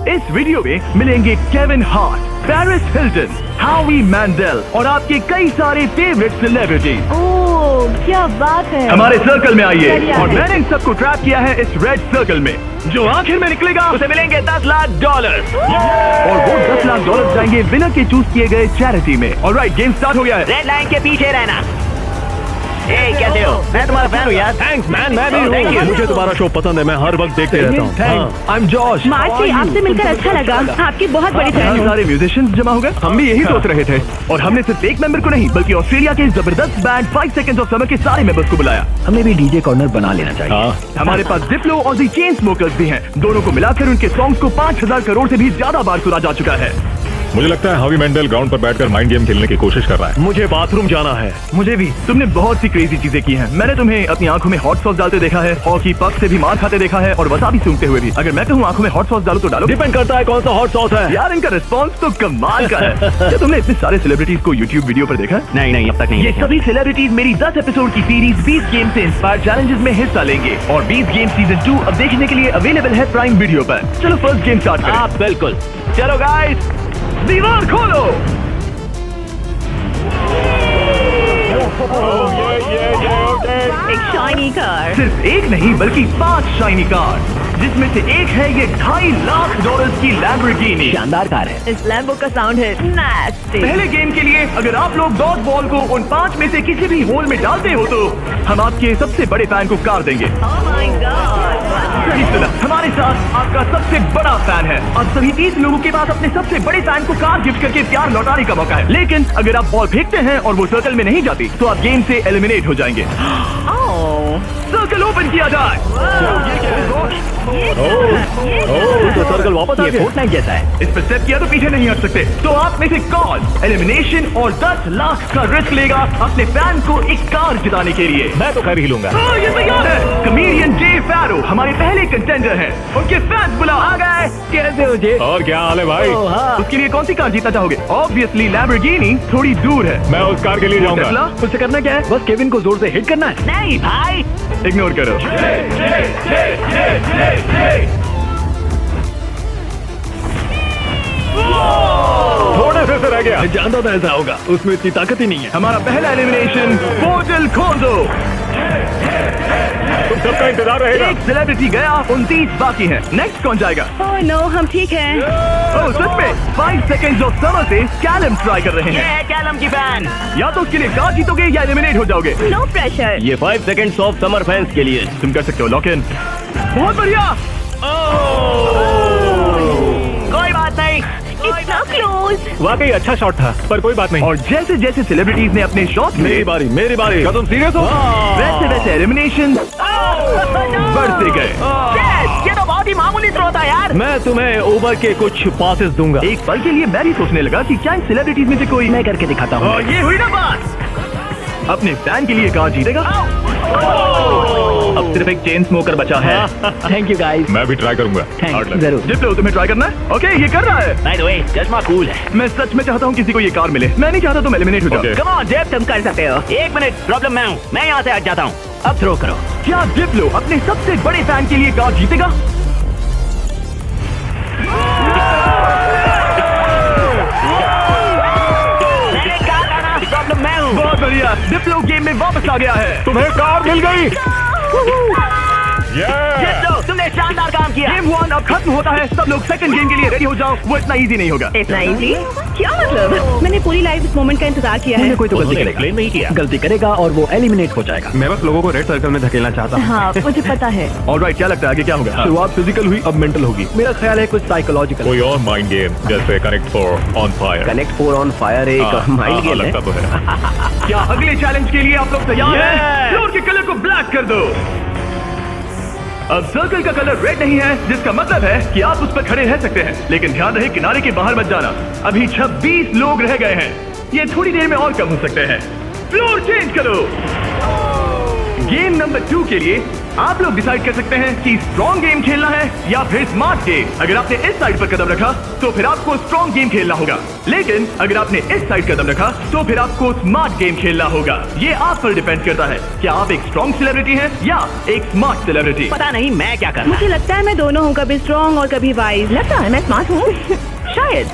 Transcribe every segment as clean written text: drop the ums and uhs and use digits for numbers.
इस वीडियो में मिलेंगे केविन हार्ट, पेरिस हिल्टन, हावी मैंडेल और आपके कई सारे फेवरेट सेलिब्रिटीज। ओह क्या बात है। हमारे सर्कल में आइए और मैंने इन सबको ट्रैप किया है इस रेड सर्कल में। जो आखिर में निकलेगा उसे मिलेंगे $10 लाख और वो $10 लाख जाएंगे विनर के चूज किए गए चैरिटी में। ऑलराइट, गेम स्टार्ट हो गया है। रेड लाइन के पीछे रहना। कैसे हो? मैं तुम्हारा फैन हूँ यार। थैंक्स मैन, मैं भी हूँ। मुझे तुम्हारा शो पसंद है, मैं हर वक्त देखते रहता हूँ। I am Josh. मार्ची, आपसे मिलकर अच्छा लगा। आपकी बहुत बड़ी फैन हूँ। सारे म्यूजिशियंस जमा हो गए। हम भी यही सोच रहे थे और हमने सिर्फ एक मेंबर को नहीं बल्कि ऑस्ट्रेलिया के जबरदस्त बैंड 5 सेकंड्स ऑफ समर के सारे मेंबर्स को बुलाया। हमें भी डीजे कॉर्नर बना लेना चाहिए। हमारे पास डिप्लो और दी चेन स्मोकर्स भी हैं। दोनों को मिलाकर उनके सॉन्ग्स को 5000 करोड़ से भी ज्यादा बार सुना जा चुका है। मुझे लगता है हावी मैंडेल ग्राउंड पर बैठकर माइंड गेम खेलने की कोशिश कर रहा है। मुझे बाथरूम जाना है। मुझे भी। तुमने बहुत सी क्रेजी चीजें की हैं। मैंने तुम्हें अपनी आंखों में हॉट सॉस डालते देखा है, हॉकी पक से भी मार खाते देखा है और वसाबी सूंघते हुए भी। अगर मैं कहूँ आंखों में हॉट सॉस डालो तो डालो? डिपेंड करता है कौन सा हॉट सॉस है। यार इनका रिस्पॉन्स तो कमाल का है। क्या तुमने इतने सारे सेलिब्रिटीज को यूट्यूब वीडियो पर देखा? नहीं अब तक नहीं। ये सभी सेलिब्रिटीज मेरी 10 एपिसोड की सीरीज 20 गेम से इंस्पायर चैलेंजेस में हिस्सा लेंगे और 20 गेम सीजन 2 अब देखने के लिए अवेलेबल है प्राइम वीडियो पर। चलो फर्स्ट गेम स्टार्ट करें। आप बिल्कुल। चलो गाइस, दीवार खोलो। एक शाइनी कार। सिर्फ एक नहीं बल्कि 5 शाइनी कार, जिसमें से एक है ये $2.5 लाख की लैम्बोर्गिनी। शानदार कार है। इस लैम्बो का साउंड है नास्टी। पहले गेम के लिए अगर आप लोग डॉट बॉल को उन 5 में से किसी भी होल में डालते हो तो हम आपके सबसे बड़े फैन को कार देंगे। Oh my God. सही सुना, हमारे साथ आपका सबसे बड़ा फैन है। अब सभी 30 लोगों के पास अपने सबसे बड़े फैन को कार गिफ्ट करके प्यार लौटाने का मौका है। लेकिन अगर आप बॉल फेंकते हैं और वो सर्कल में नहीं जाती तो आप गेम से एलिमिनेट हो जाएंगे। सर्कल ओपन किया जाए। तो सर्कल वापस आ गया। फोर्टनाइट जैसा है। इस पर स्टेप किया तो पीछे नहीं हट सकते। तो आप में से कौन एलिमिनेशन और $10 लाख का रिस्क लेगा अपने फैन को एक कार जिताने के लिए? मैं तो खैर ही लूंगा। ये तैयार है। कमेडियन जे फैरो हमारे पहले कंटेंडर हैं। उनके फैंस बुला आ गए। कैसे हो जे? और क्या हाल है भाई? उसके लिए कौन सी कार जीतना चाहोगे? ऑब्वियसली लैम्बोर्गिनी थोड़ी दूर है। मैं उस कार के लिए जाऊंगा। टेस्ला? उससे करना क्या है? बस केविन को जोर से हिट करना है। नहीं भाई। इग्नोर करो। थोड़े से रह गया। मैं जानता था ऐसा होगा, उसमें इतनी ताकत ही नहीं है। हमारा पहला एलिमिनेशन पोर्टल खोल दो। तुम सबका इंतजार रहेगा। एक सेलिब्रिटी गया, 29 बाकी हैं। नेक्स्ट कौन जाएगा? ओह नो, हम ठीक हैं। ओह सच में 5 सेकंड्स ऑफ समर से कैलम ट्राई कर रहे ये हैं। है कैलम की फैन। या तो उसके लिए कार जीतोगे या एलिमिनेट हो जाओगे। No pressure. ये 5 सेकंड्स ऑफ समर फैंस के लिए। तुम कर सकते हो लॉक इन। बहुत बढ़िया। कोई बात नहीं। It's so close. वाकई अच्छा शॉट था, पर कोई बात नहीं। और जैसे जैसे सेलिब्रिटीज ने अपने शॉट मेरी बारी, मेरी बारी। क्या तुम सीरियस हो? वैसे वैसे एलिमिनेशन बढ़ते गए। ये तो बहुत ही मामूली थ्रो था यार। मैं तुम्हें ओवर के कुछ पासेस दूंगा। एक पल के लिए मैं भी सोचने लगा कि क्या इन सेलिब्रिटीज में से कोई मैं करके दिखाता हूँ। ये हुई ना बात। अपने फैन के लिए कार जीतेगा। अब सिर्फ एक चेन स्मोकर बचा है। Thank you guys. मैं भी ट्राई करूंगा। थैंक्स, जरूर। डिप्लो तुम्हें ट्राई करना है? ओके, ये कर रहा है। बाय द वे, चश्मा कूल है। मैं सच में चाहता हूँ किसी को ये कार मिले। मैं नहीं चाहता तुम एलिमिनेट हो जाओ। Okay. कम ऑन जेब, तुम कर सकते हो। 1 मिनट, प्रॉब्लम मैं हूँ। मैं यहाँ से हट जाता हूँ। अब थ्रो करो। क्या डिप्लो अपने सबसे बड़े फैन के लिए कार जीतेगा? मैंने कहा था ना, प्रॉब्लम मैं हूँ। बहुत बढ़िया, डिप्लो गेम में वापस आ गया है। तुम्हें कार मिल गई। डिप्लो, तुमने शानदार काम किया। गेम 1 अब खत्म होता है। सब लोग सेकंड गेम के लिए रेडी हो जाओ। वो इतना इजी नहीं होगा। इतना इजी? क्या मतलब? मैंने पूरी लाइफ इस मोमेंट का इंतजार किया है। कोई तो गलती करेगा। एक्सप्लेन नहीं किया। गलती करेगा और वो एलिमिनेट हो जाएगा। मैं बस लोगों को रेड सर्कल में धकेलना चाहता हूँ। हाँ, मुझे पता है। ऑलराइट, क्या लगता है आगे क्या होगा? शुरुआत फिजिकल हुई, अब मेंटल होगी। मेरा ख्याल है कुछ साइकोलॉजिकल। कोई और माइंड गेम जैसे connect 4 on fire. Connect 4 on fire एक माइंड गेम है। लगता तो है। क्या अगले चैलेंज के लिए आप लोग तैयार हैं? Yes! फ्लोर के कलर को ब्लैक कर दो। अब सर्कल का कलर रेड नहीं है, जिसका मतलब है कि आप उस पर खड़े रह सकते हैं, लेकिन ध्यान रहे किनारे के बाहर मत जाना। अभी 26 लोग रह गए हैं। ये थोड़ी देर में और कम हो सकते हैं। फ्लोर चेंज करो। गेम नंबर 2 के लिए आप लोग डिसाइड कर सकते हैं कि स्ट्रॉन्ग गेम खेलना है या फिर स्मार्ट गेम। अगर आपने इस साइड पर कदम रखा तो फिर आपको स्ट्रॉन्ग गेम खेलना होगा, लेकिन अगर आपने इस साइड कदम रखा तो फिर आपको स्मार्ट गेम खेलना होगा। ये आप पर डिपेंड करता है कि आप एक स्ट्रॉन्ग सेलिब्रिटी हैं या एक स्मार्ट सेलिब्रिटी। पता नहीं मैं क्या करना मुझे लगता है मैं दोनों हूँ, कभी स्ट्रॉन्ग और कभी वाइज। लगता है मैं स्मार्ट हूँ शायद,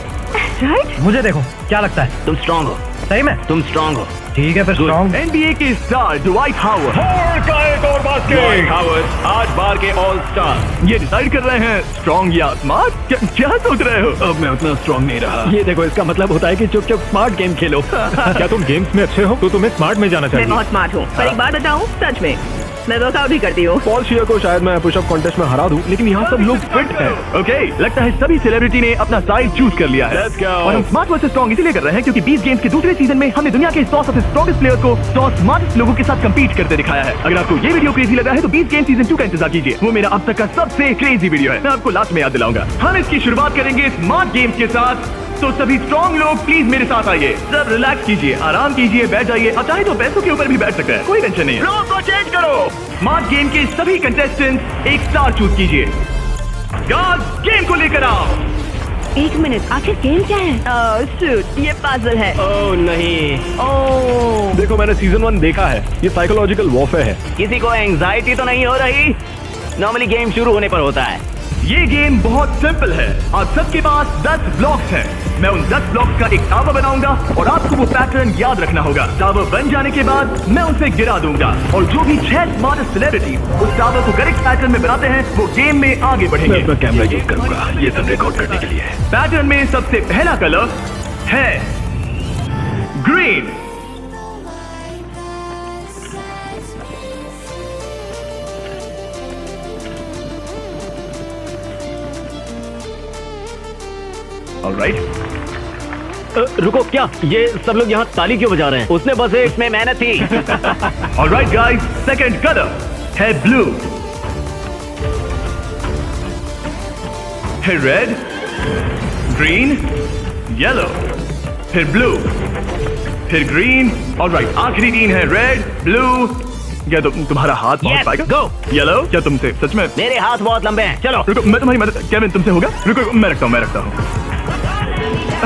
राइट? मुझे देखो क्या लगता है, तुम स्ट्रांग हो, सही में? तुम स्ट्रांग हो। ठीक है फिर स्ट्रॉन्ग। NBA के स्टार ड्वाइट हावर्ड का एक और बास्केट। हावर्ड आज बार के ऑल स्टार। ये डिसाइड कर रहे हैं स्ट्रॉन्ग या स्मार्ट। क्या सोच रहे हो? अब मैं उतना स्ट्रॉन्ग नहीं रहा। ये देखो, इसका मतलब होता है कि चुपचाप स्मार्ट गेम खेलो। क्या तुम गेम्स में अच्छे हो तो तुम्हें स्मार्ट में जाना मैं चाहिए। बहुत स्मार्ट हूँ, पर एक बात बताऊँ, सच में मैं वर्कआउट भी करती हूँ। पॉल शियर को शायद मैं पुशअप कॉन्टेस्ट में हरा दूं, लेकिन यहाँ सब लोग फिट हैं। ओके, लगता है सभी सेलिब्रिटी ने अपना साइड चूज कर लिया है। Let's go. और हम स्मार्ट वर्सेस स्ट्रॉन्ग इसलिए कर रहे हैं क्योंकि 20 गेम्स के दूसरे सीजन में हमने दुनिया के 100 सबसे स्ट्रॉन्गेस्ट प्लेयर को 100 स्मार्टेस्ट लोगों के साथ कंपीट करते दिखाया है। अगर आपको ये वीडियो क्रेजी लग रहा है तो 20 गेम सीजन 2 का इंतजार कीजिए। वो मेरा अब तक का सबसे क्रेजी वीडियो है, मैं आपको लास्ट में याद दिलाऊंगा। हम इसकी शुरुआत करेंगे स्मार्ट गेम्स के साथ, तो सभी स्ट्रॉन्ग लोग प्लीज मेरे साथ आइए। सब रिलैक्स कीजिए, आराम कीजिए, बैठ जाइए, और चाहे तो पैसों के ऊपर भी बैठ सकते हैं, कोई टेंशन नहीं है। फ्लोर को चेंज करो। स्मार्ट गेम के सभी कंटेस्टेंट्स एक स्टार चूज कीजिए। गार्ड्स, गेम को लेकर आओ। एक मिनट, आखिर गेम क्या है? शूट, ये पजल है। ओह नहीं, ओह, देखो मैंने सीजन 1 देखा है, ये साइकोलॉजिकल वॉरफेयर है। किसी को एंजाइटी तो नहीं हो रही? नॉर्मली गेम शुरू होने पर होता है। ये गेम बहुत सिंपल है। आप सबके पास 10 ब्लॉक्स हैं। मैं उन 10 ब्लॉक्स का एक टावर बनाऊंगा और आपको वो पैटर्न याद रखना होगा। टावर बन जाने के बाद मैं उसे गिरा दूंगा और जो भी 6 स्मार्टेस्ट सेलिब्रिटी उस टावर को करेक्ट पैटर्न में बनाते हैं वो गेम में आगे बढ़ेंगे। मैं अपना कैमरा यूज करूंगा ये सब रिकॉर्ड करने के लिए। पैटर्न में सबसे पहला कलर है ग्रीन। ऑलराइट, रुको, क्या ये सब लोग यहाँ ताली क्यों बजा रहे हैं? उसने बस इसमें मेहनत थी। ऑलराइट गाइस, सेकंड कलर है ब्लू, है रेड, ग्रीन, येलो, फिर ब्लू, फिर ग्रीन। ऑलराइट, आखिरी 3 है रेड, ब्लू। क्या तुम्हारा हाथ पहुंच Yes, पाएगा? go. येलो, क्या तुमसे सच में? मेरे हाथ बहुत लंबे हैं, चलो। रुको, मैं तुम्हारी मदद, केविन तुमसे होगा? रुको, मैं रखता हूँ।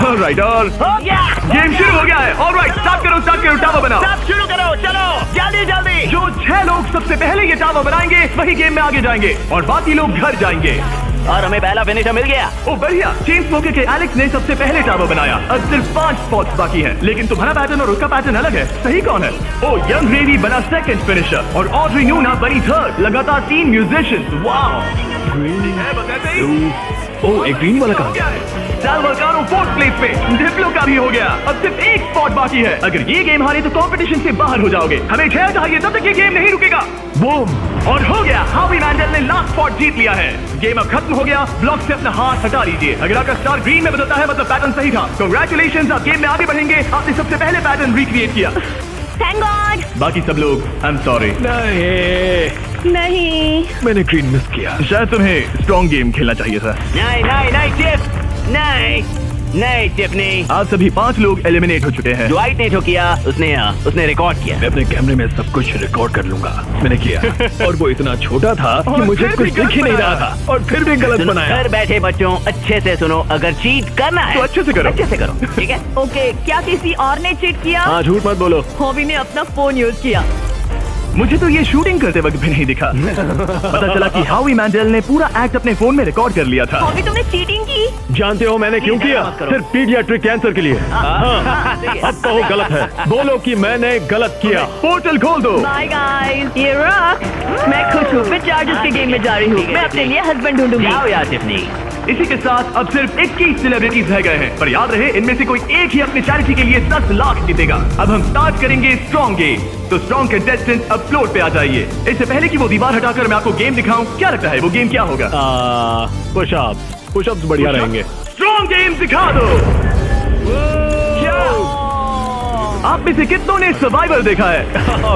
ऑलराइट, और हो गया। गेम शुरू हो गया है। ऑलराइट, स्टार्ट करो, टावर बनाओ। सब शुरू करो, चलो जल्दी जल्दी। जो 6 लोग सबसे पहले ये टावर बनाएंगे वही गेम में आगे जाएंगे और बाकी लोग घर जाएंगे। और हमें पहला फिनिशर मिल गया। ओ बढ़िया, चेन स्मोकर के एलेक्स ने सबसे पहले टावर बनाया। अब सिर्फ 5 स्पॉट्स बाकी हैं, लेकिन तुम्हारा पैटर्न और उसका पैटर्न अलग है। सही कौन है? ओ यंग ग्रेवी बना सेकंड फिनिशर और ऑड्री न्यूना बनी थर्ड। लगातार 3 म्यूजिशियंस। वाओ, है बस ऐसे ही। ओह, एक ग्रीन वाला कहाँ गया? साल्वाकारो 4th प्लेस पे, डिप्लो का भी हो गया। अब सिर्फ एक स्पॉट बाकी है। अगर ये गेम हारे तो कंपटीशन से बाहर हो जाओगे। हमें 6 चाहिए, तब तक ये गेम नहीं रुकेगा। बूम, और हो गया, हावी मैंडल ने लास्ट स्पॉट जीत लिया है। गेम अब खत्म हो गया। ब्लॉक से अपना हाथ हटा लीजिए। अगर आपका स्टार ग्रीन में बदलता है मतलब पैटर्न सही था। कांग्रेचुलेशंस, आप गेम में आगे बढ़ेंगे। आपने सबसे पहले पैटर्न रिक्रिएट किया। Thank God. बाकी सब लोग आई एम सॉरी, नहीं, मैंने ग्रीन मिस किया। शायद तुम्हें स्ट्रॉन्ग गेम खेलना चाहिए था। नहीं नहीं नहीं चिप, नहीं नहीं टिफनी। आज सभी 5 लोग एलिमिनेट हो चुके हैं। ड्वाइट ने जो किया उसने रिकॉर्ड किया। मैं अपने कैमरे में सब कुछ रिकॉर्ड कर लूंगा। मैंने किया और वो इतना छोटा था कि और मुझे फिर कुछ भी दिख ही नहीं रहा गलत था और फिर भी गलत सुनो, बनाया। घर बैठे बच्चों अच्छे से सुनो, अगर चीट करना है तो अच्छे से करो। अच्छे से करो, ठीक है? ओके, क्या किसी और ने चीट किया? हाँ, झूठ मत बोलो। हॉबी ने अपना फोन यूज किया। मुझे तो ये शूटिंग करते वक्त भी नहीं दिखा। पता चला कि हावी मैंडल ने पूरा एक्ट अपने फोन में रिकॉर्ड कर लिया था। हॉबी, तुमने चीटिंग की? जानते हो मैंने क्यों किया? मत करो। सिर्फ पीडियाट्रिक कैंसर के लिए। हाँ, अब कहो गलत है, बोलो कि मैंने गलत किया। पोर्टल खोल दो। बाय गाइस, ये रॉक। मैं खुश हूँ, मैं चार्जर्स के गेम में जा रही हूँ। मैं अपने लिए हस्बैंड ढूंढूंगी। जाओ यार टिफनी। इसी के साथ अब सिर्फ 21 सेलिब्रिटीज रह गए हैं, पर याद रहे इनमें से कोई एक ही अपने चैरिटी के लिए 10 लाख जीतेगा। अब हम स्टार्ट करेंगे स्ट्रॉन्ग गेम। तो स्ट्रॉन्ग कंटेस्टेंट अब फ्लोर पे आ जाइए। इससे पहले कि वो दीवार हटाकर मैं आपको गेम दिखाऊं, क्या लगता है वो गेम क्या होगा? पुशअप्स बढ़िया रहेंगे। स्ट्रॉन्ग गेम दिखा दो। आप में से कितनों ने सर्वाइवर देखा है?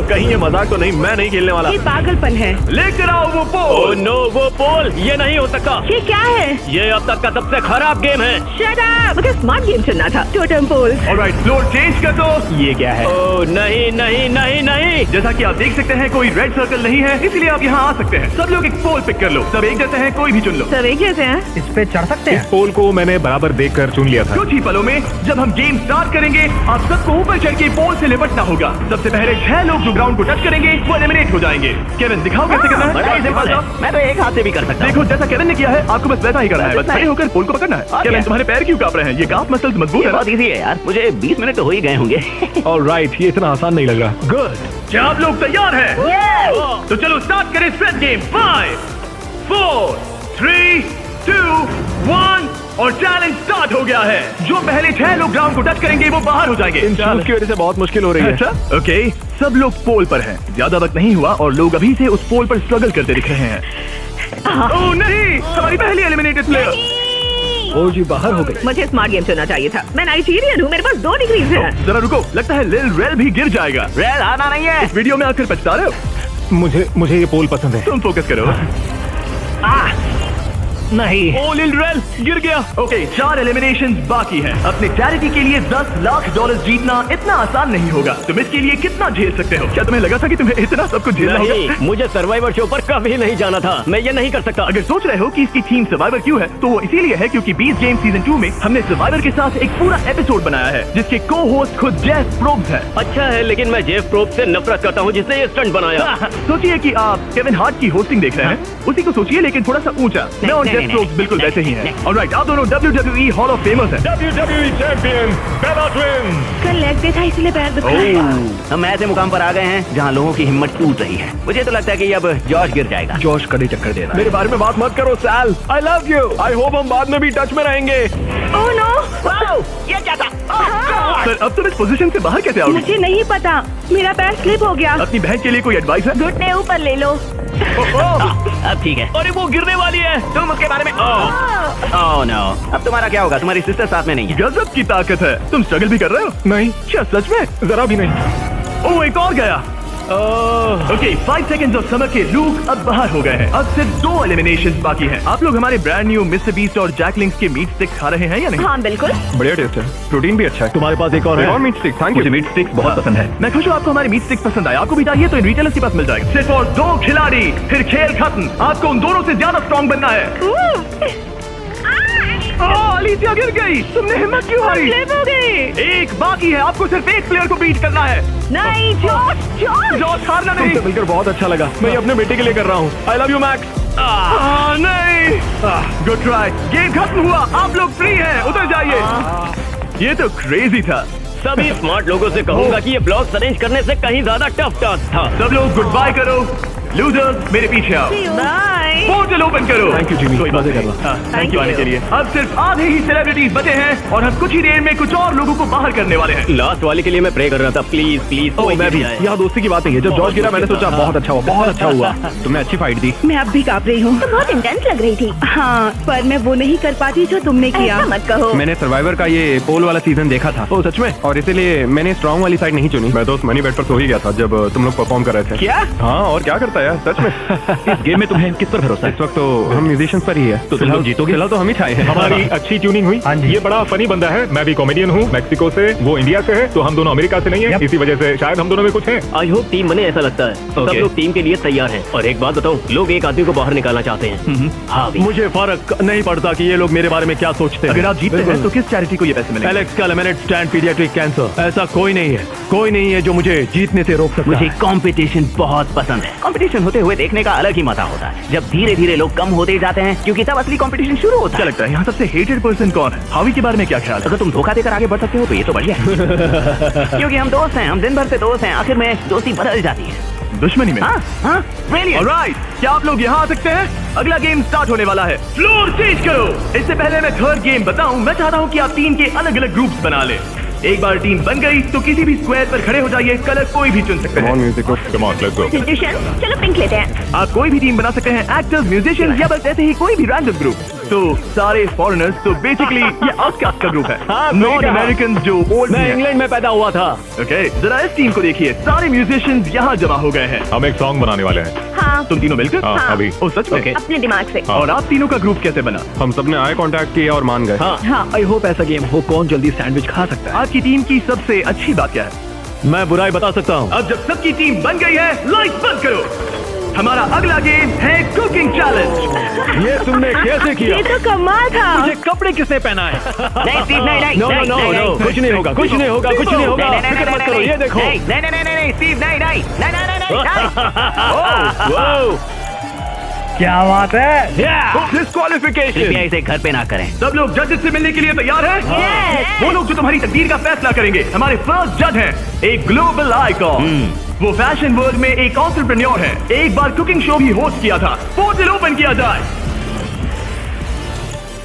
कहीं ये मजाक तो नहीं, मैं नहीं खेलने वाला। ये पागलपन है। लेकर आओ वो ओह पोल। नो, वो पोल ये नहीं हो सकता। ये क्या है? ये अब तक का सबसे खराब गेम है। Shut up! मुझे स्मार्ट गेम चुनना था। टोटम पोल। ऑलराइट, फ्लोर चेंज कर दो। ये क्या है? ओह नहीं नहीं नहीं नहीं। जैसा कि आप देख सकते हैं कोई रेड सर्कल नहीं है, इसलिए आप यहाँ आ सकते हैं। सब लोग एक पोल पिक कर लो। सब एक जैसे हैं, कोई भी चुन लो। सब एक जैसे हैं। इस पे चढ़ सकते इस हैं? पोल को मैंने बराबर देखकर चुन लिया था। कुछ ही पलों में जब हम गेम स्टार्ट करेंगे, आप सबको ऊपर चढ़ के पोल से लिपटना होगा। सबसे पहले 6 लोग जो ग्राउंड को टच करेंगे वो एलिमिनेट हो जाएंगे। केविन, दिखाओ कैसे करना बड़ा ही सिंपल है, मैं तो एक हाथ से भी कर सकता हूँ। देखो जैसा केविन ने किया है, आपको बस वैसा ही करना है। बस खड़े होकर पोल को पकड़ना है। केविन, तुम्हारे पैर क्यों कांप रहे हैं? ये काफ मसल्स मजबूत ये है ना? बहुत इजी है यार, मुझे 20 मिनट तो हो ही गए होंगे। ऑलराइट, ये इतना आसान नहीं लग रहा। गुड। क्या आप लोग तैयार हैं? तो चलो स्टार्ट करें स्ट्रेच गेम। 5 4 3 2 1 और चैलेंज स्टार्ट हो गया है। जो पहले 6 लोग ग्राउंड को टच करेंगे वो बाहर हो जाएंगे। इन शूज की वजह से बहुत मुश्किल हो रही है। अच्छा, ओके, सब लोग पोल पर हैं। ज्यादा वक्त नहीं हुआ और लोग अभी से उस पोल पर स्ट्रगल करते दिख रहे हैं। ओह नहीं, हमारी पहली एलिमिनेटेड प्लेयर। ओ जी, बाहर हो गई। मुझे स्मार्ट गेम चुनना चाहिए था। मैं नाइजीरियन हूँ, मेरे पास 2 डिग्रीज है। जरा रुको, लगता है लिल रेल भी गिर जाएगा। रेल आना नहीं है। इस वीडियो में आकर पछता रहे हो? मुझे ये पोल पसंद है। तुम फोकस करो। नहीं। ओ लिल रेल गिर गया। ओके, 4 एलिमिनेशंस बाकी हैं। अपने चैरिटी के लिए $10 लाख जीतना इतना आसान नहीं होगा। तुम इसके लिए कितना झेल सकते हो? क्या तुम्हें लगा था कि तुम्हें इतना सब कुछ झेलना होगा? नहीं, मुझे सर्वाइवर शो पर कभी नहीं जाना था। मैं ये नहीं कर सकता। अगर सोच रहे हो कि इसकी थीम सर्वाइवर क्यों है, तो वो इसीलिए है क्योंकि बीस गेम सीजन 2 में हमने सर्वाइवर के साथ एक पूरा एपिसोड बनाया है जिसके को होस्ट खुद जेफ प्रोब्स है। अच्छा है, लेकिन मैं जेफ प्रोब से नफरत करता हूँ जिसने ये स्टंट बनाया। सोचिए कि आप केविन हार्ट की होस्टिंग देख रहे हैं, उसी को सोचिए लेकिन थोड़ा सा ऊंचा। मैं और जेफ प्रोब्स बिल्कुल वैसे ही हैं। ऑलराइट, आप दोनों WWE हॉल ऑफ फेमस हैं। WWE चैंपियन बेला ट्विन्स। कल लेग डे था इसलिए पैर दुख रहा है। हम ऐसे मुकाम पर आ गए हैं जहाँ लोगों की हिम्मत टूट रही है। मुझे तो लगता है कि अब जॉर्ज गिर जाएगा। जॉश कड़ी टक्कर देना। मेरे बारे में बात मत करो सैल। I love you. I hope हम बाद में भी टच में रहेंगे। Oh no! ये क्या था? सर, अब तुम इस पोजीशन से बाहर कैसे आओगे? मुझे नहीं पता, मेरा पैर स्लिप हो गया। अपनी बहन के लिए कोई एडवाइस है? घुटने ऊपर ले लो। अब ठीक है। अरे वो गिरने वाली है। तुम उसके बारे में ओह नो, अब तुम्हारा क्या होगा? तुम्हारी सिस्टर साथ में नहीं है। गजब की ताकत है। तुम स्ट्रगल भी कर रहे हो? नहीं, क्या सच में? जरा भी नहीं। ओह, एक और गया। ओके, 5 सेकंड्स ऑफ समर के लूक अब बाहर हो गए हैं। अब सिर्फ 2 एलिमिनेशंस बाकी हैं। आप लोग हमारे ब्रांड न्यू मिस्टर बीस्ट और जैक लिंक्स के मीट स्टिक्स खा रहे हैं या नहीं? हाँ बिल्कुल। बढ़िया टेस्ट है, प्रोटीन भी अच्छा है। तुम्हारे पास एक और है? Meat stick. Thank you. मुझे मीट स्टिक्स बहुत पसंद है। मैं खुश हूँ आपको हमारे मीट स्टिक्स पसंद आए। आपको भी चाहिए तो इन रिटेलर्स के पास मिल जाएगा। सिर्फ और 2 खिलाड़ी, फिर खेल खत्म। आपको उन दोनों से ज्यादा स्ट्रॉन्ग बनना है। अलीसिया गिर गई। तुमने हिम्मत क्यों हारी? स्लिप हो गई। एक बाकी है, आपको सिर्फ एक प्लेयर को बीट करना है। नहीं जॉर्ज, जॉर्ज। जॉर्ज हारना नहीं। तुमसे मिलकर बहुत अच्छा लगा। मैं ये अपने बेटे के लिए कर रहा हूँ। आई लव यू मैक्स। नहीं, गुड ट्राई। गेम खत्म हुआ, आप लोग फ्री हैं, उधर जाइए। ये तो क्रेजी था। सभी स्मार्ट लोगों से कहूंगा कि ये ब्लॉग्स अरेंज करने से कहीं ज्यादा टफ टास्क था। सब लोग गुड बाय करो। लूजर्स मेरे पीछे आओ। बाय। पोर्टल ओपन करो। Thank you, Jimmy. कोई बात मजे नहीं। करना। हाँ, थैंक यू आने के लिए। अब सिर्फ आधे ही सेलिब्रिटीज बचे हैं और हम कुछ ही देर में कुछ और लोगों को बाहर करने वाले हैं। लास्ट वाले के लिए मैं प्रे कर रहा था। Please please. मैं भी। यहाँ दोस्ती की बात नहीं है। जब जॉर्ज गिरा मैंने सोचा बहुत अच्छा हुआ, बहुत अच्छा हुआ। तुमने अच्छी फाइट दी। मैं अब भी कांप रही हूँ। तो बहुत इंटेंस लग रही थी। हाँ, पर मैं वो नहीं कर पाती जो तुमने किया। ऐसा मत कहो। मैंने सर्वाइवर का ये पोल वाला सीजन देखा था। ओ सच में? और इसीलिए मैंने स्ट्रॉन्ग वाली साइड नहीं चुनी। मैं तो उस मनी बेट पर सो ही गया था जब तुम लोग परफॉर्म कर रहे थे। क्या? हाँ, और क्या करता है यार, सच में। इस गेम में तुम्हें किस पर भरोसा है? इस वक्त तो हम म्यूजिशियंस पर ही है। तो तुम लोग जीतोगे? फिलहाल तो हम ही छाए हैं। हमारी अच्छी ट्यूनिंग हुई। ये बड़ा फनी बंदा है। मैं भी कॉमेडियन हूँ, मैक्सिको से, वो इंडिया से है, तो हम दोनों अमेरिका से नहीं है। इसी वजह से शायद हम दोनों में कुछ है। आई होप टीम बने, ऐसा लगता है। सब लोग टीम के लिए तैयार हैं। और एक बात बताऊं, लोग एक आदमी को बाहर निकालना चाहते हैं। हाँ, मुझे फर्क नहीं पड़ता कि ये लोग मेरे बारे में क्या सोचते हैं। अगर आप जीतते हैं तो किस चैरिटी को ये पैसे मिलेंगे? एलेक्स का लेमिनेट स्टैंड पीडियाट्रिक कैंसर। ऐसा कोई नहीं है, कोई नहीं है जो मुझे जीतने से रोक सकता मुझे है। कंपटीशन बहुत पसंद है। कंपटीशन होते हुए देखने का अलग ही मजा होता है। जब धीरे धीरे लोग कम होते जाते हैं क्योंकि तब असली कंपटीशन शुरू होता क्या है। लगता है यहाँ सबसे हेटेड पर्सन कौन है? हावी के बारे में क्या ख्याल है? अगर तुम धोखा देकर आगे बढ़ सकते हो तो ये तो बढ़िया है। क्योंकि हम दोस्त हैं, हम दिन भर से दोस्त हैं, आखिर में दोस्ती बदल जाती है। दुश्मनी में। हाँ हाँ, brilliant। ऑलराइट, क्या आप लोग यहाँ आ सकते हैं? अगला गेम स्टार्ट होने वाला है। फ्लोर चेंज करो। इससे पहले मैं थर्ड गेम बताऊं, मैं चाहता हूँ कि आप 3 के अलग अलग ग्रुप्स बना लें। एक बार टीम बन गई तो किसी भी स्क्वायर पर खड़े हो जाइए। कलर कोई भी चुन सकते हैं। म्यूजिशियन, चलो पिंक लेते हैं। आप कोई भी टीम बना सकते हैं, एक्टर्स, म्यूजिशियन या बस ऐसे ही कोई भी रैंडम ग्रुप। तो सारे फॉरेनर्स, तो बेसिकली ये आउटकास्ट का ग्रुप है। हाँ, नॉन कहा। अमेरिकन जो ओल्ड मैं इंग्लैंड में पैदा हुआ था। ओके, जरा इस टीम को देखिए, सारे म्यूजिशियंस यहाँ जमा हो गए हैं। हम एक सॉन्ग बनाने वाले हैं। हाँ, तुम तीनों मिलकर? हाँ, अभी। ओ सच में? अपने दिमाग से। और आप तीनों का ग्रुप कैसे बना? हम सबने आई कांटेक्ट किया और मान गए। हाँ, आई होप ऐसा गेम हो कौन जल्दी सैंडविच खा सकता है। आपकी टीम की सबसे अच्छी बात क्या है? मैं बुराई बता सकता हूँ। अब जब सबकी टीम बन गई है, लाइट्स बंद करो। हमारा अगला गेम है कुकिंग चैलेंज। ये तुमने कैसे किया? ये तो कमाल था। मुझे कपड़े किसने पहनाए? नहीं स्टीव, नहीं नो नो नो नो, कुछ नहीं होगा, कुछ नहीं होगा, कुछ नहीं होगा। फिक्र मत करो, ये देखो। नहीं स्टीव, नहीं। क्या बात है? डिस्क्वालिफिकेशन। कृपया इसे घर पे ना करें। सब लोग जजेस से मिलने के लिए तैयार हैं? Yes. वो लोग जो तुम्हारी तकदीर का फैसला करेंगे। हमारे फर्स्ट जज हैं एक ग्लोबल आइकॉन। वो फैशन वर्ल्ड में एक एंटरप्रेन्योर है। एक बार कुकिंग शो भी होस्ट किया था। पोर्टल ओपन किया जाए।